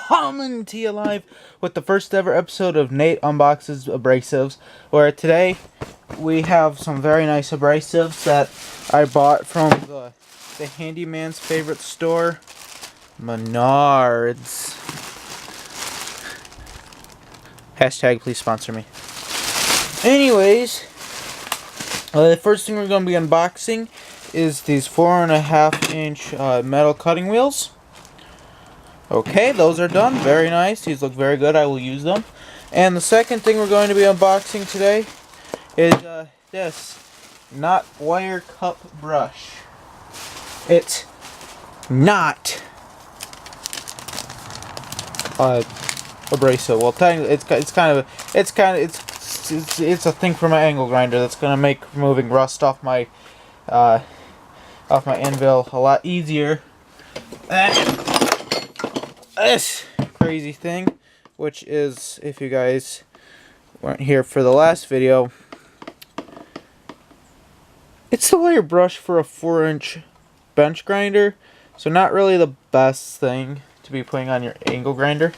coming to you live with the first ever episode of Nate Unboxes Abrasives, where today we have some very nice abrasives that I bought from the handyman's favorite store, Menards. Hashtag please sponsor me. Anyways, the first thing we're going to be unboxing is these 4.5-inch metal cutting wheels. Okay, those are done. Very nice. These look very good. I will use them. And the second thing we're going to be unboxing today is this not wire cup brush. It's not abrasive. Well, technically, it's a thing for my angle grinder that's gonna make removing rust off my anvil a lot easier. This crazy thing, which is, if you guys weren't here for the last video, it's the wire brush for a 4-inch bench grinder, so not really the best thing to be putting on your angle grinder.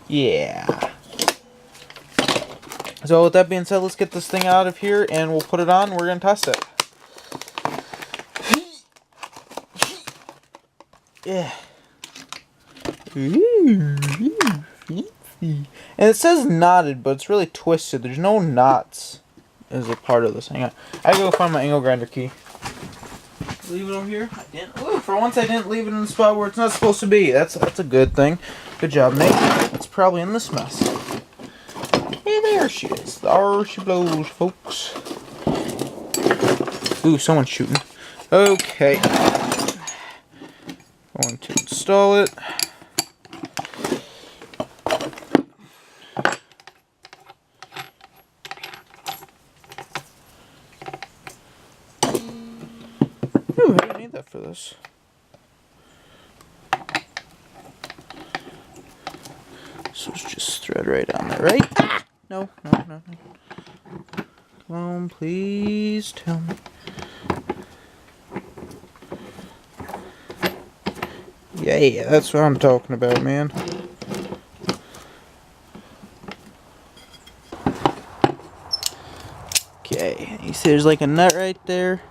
Yeah. So with that being said, let's get this thing out of here and we'll put it on. We're gonna test it. Yeah. And it says knotted, but it's really twisted. There's no knots as a part of this. Hang on. I gotta go find my angle grinder key. Leave it over here. I didn't. Ooh, for once I didn't leave it in the spot where it's not supposed to be. That's a good thing. Good job, Nate. It's probably in this mess. Hey, there she is. There she blows, folks. Ooh, someone's shooting. Okay. Going to install it. Ooh, I don't need that for this. So it's just thread right on there, right? Ah! No. Come on, please tell me. Yeah, that's what I'm talking about, man. Okay, you see there's like a nut right there.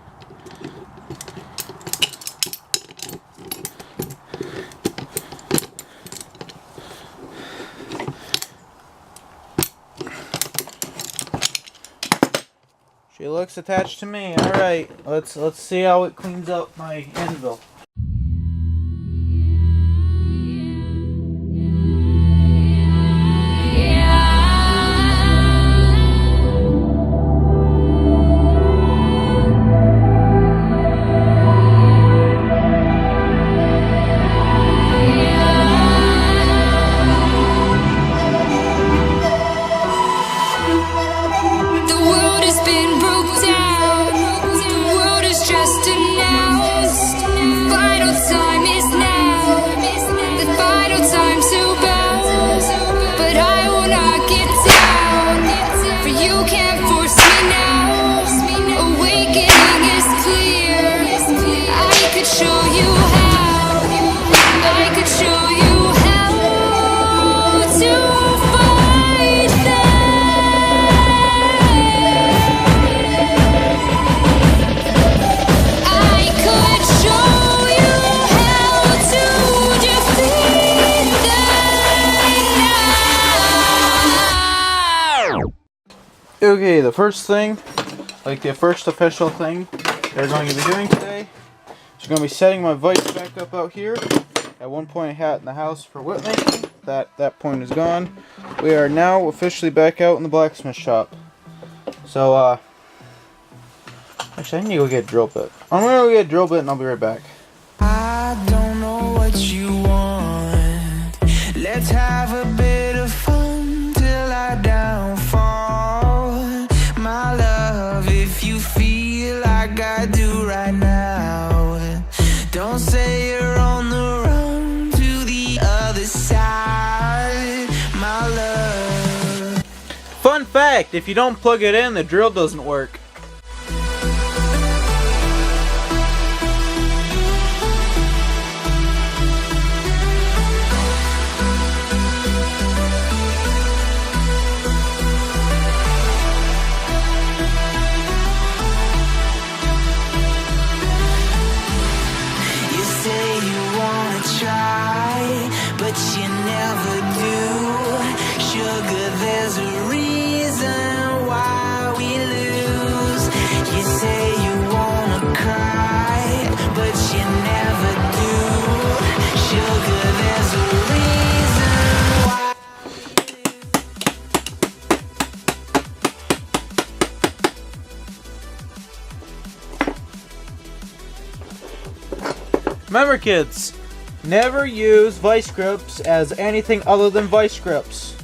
She looks attached to me. All right, let's see how it cleans up my anvil. Okay, the first thing, like the first official thing they're going to be doing today is going to be setting my vise back up out here. At one point I had it in the house for whip making. That point is gone. We are now officially back out in the blacksmith shop. So, actually I need to go get a drill bit. I'm going to go get a drill bit and I'll be right back. I don't know what you want. Let's have a bit of fun till I downfall. My love, if you feel like I do right now, don't say you're on the run to the other side, my love. Fun fact, if you don't plug it in, the drill doesn't work. but you never do. Sugar, there's a reason why we lose. You say you wanna cry, but you never do. Sugar, there's a reason why. Remember, kids, never use vice grips as anything other than vice grips.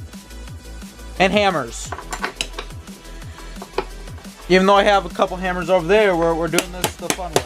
And hammers. Even though I have a couple hammers over there, we're doing this the fun way.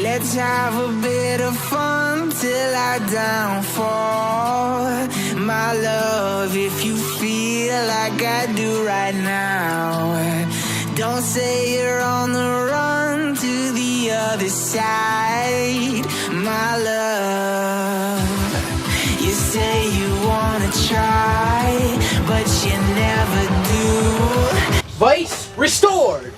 Let's have a bit of fun till I downfall. My love, if you feel like I do right now, don't say you're on the run to the other side. My love, you say you wanna try, but you never do. Vice restored!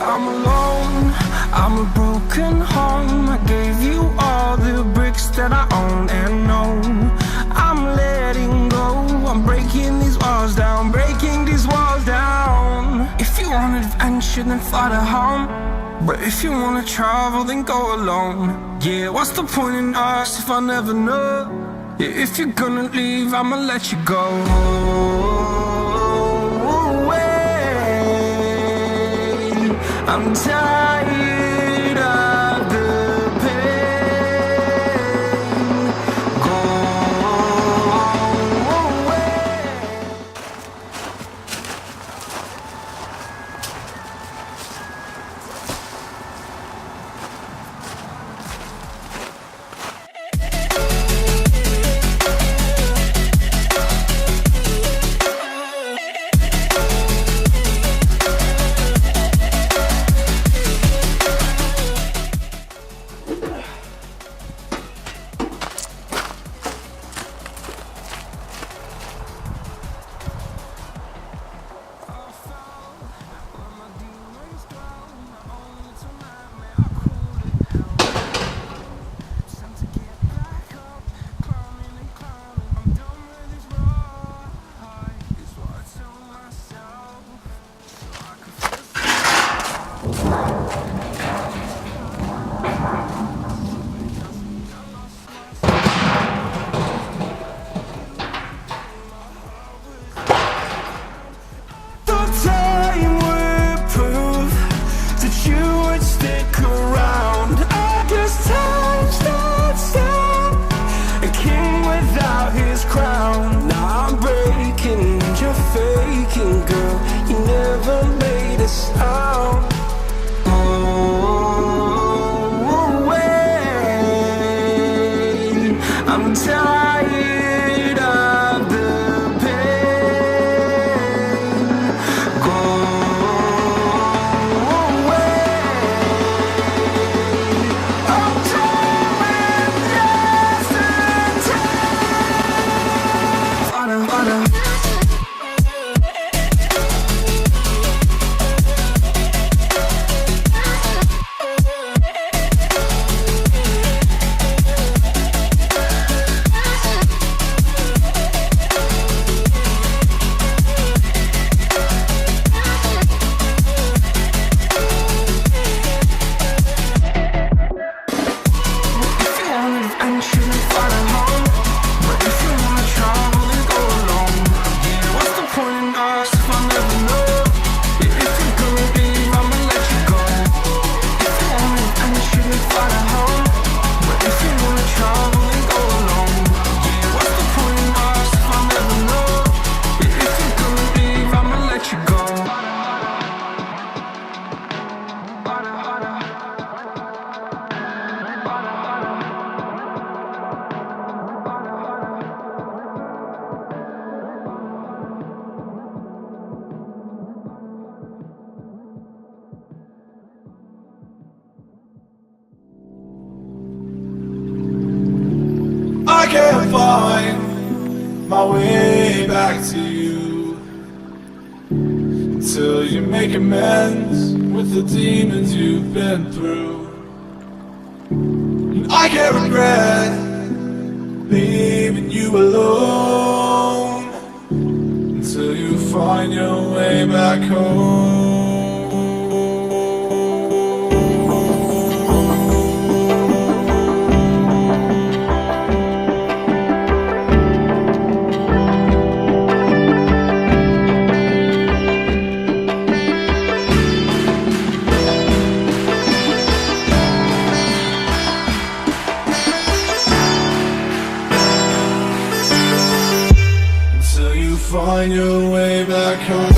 I'm alone, I'm a broken home. I gave you all the bricks that I own and know. I'm letting go, I'm breaking these walls down, breaking these walls down. If you want adventure, then fly to home. But if you wanna travel, then go alone. Yeah, what's the point in us if I never know? Yeah, if you're gonna leave, I'ma let you go. I'm tired of the pain. Go away. tired of the pain. Go find my way back to you, until you make amends with the demons you've been through. And I can't regret leaving you alone, until you find your way back home. Find your way back home.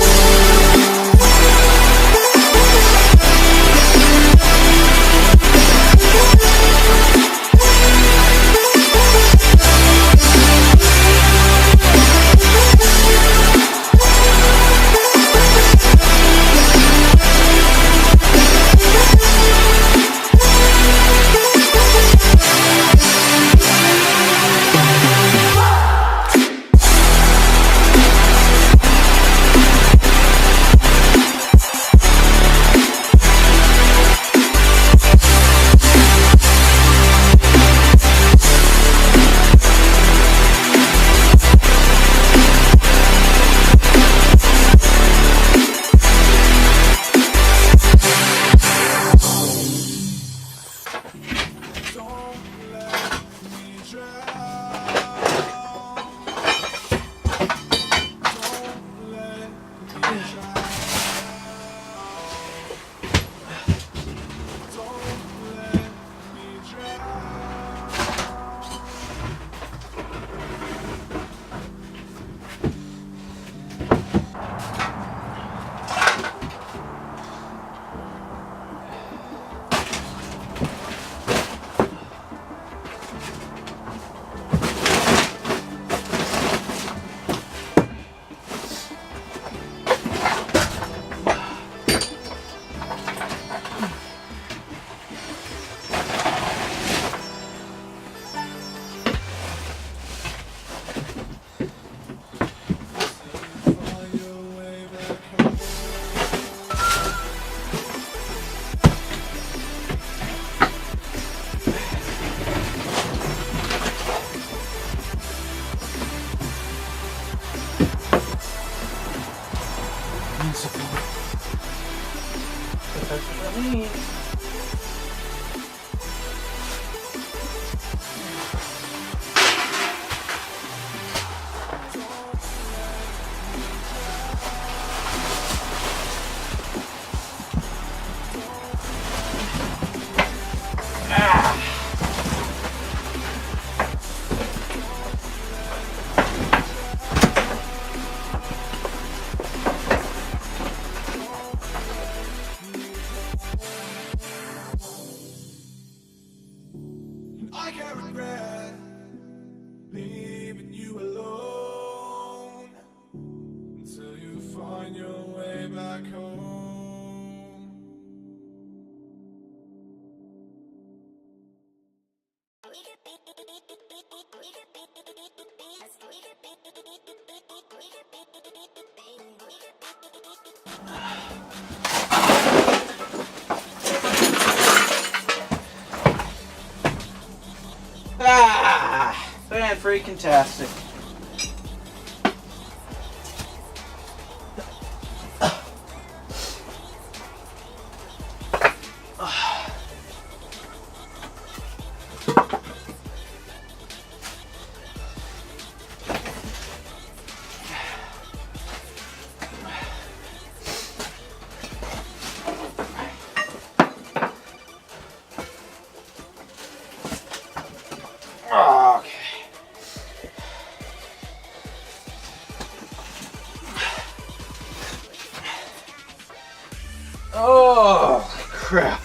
That's what that means. I can't regret leaving you alone, until you find your way back home. Fan-freaking-tastic. Oh, crap.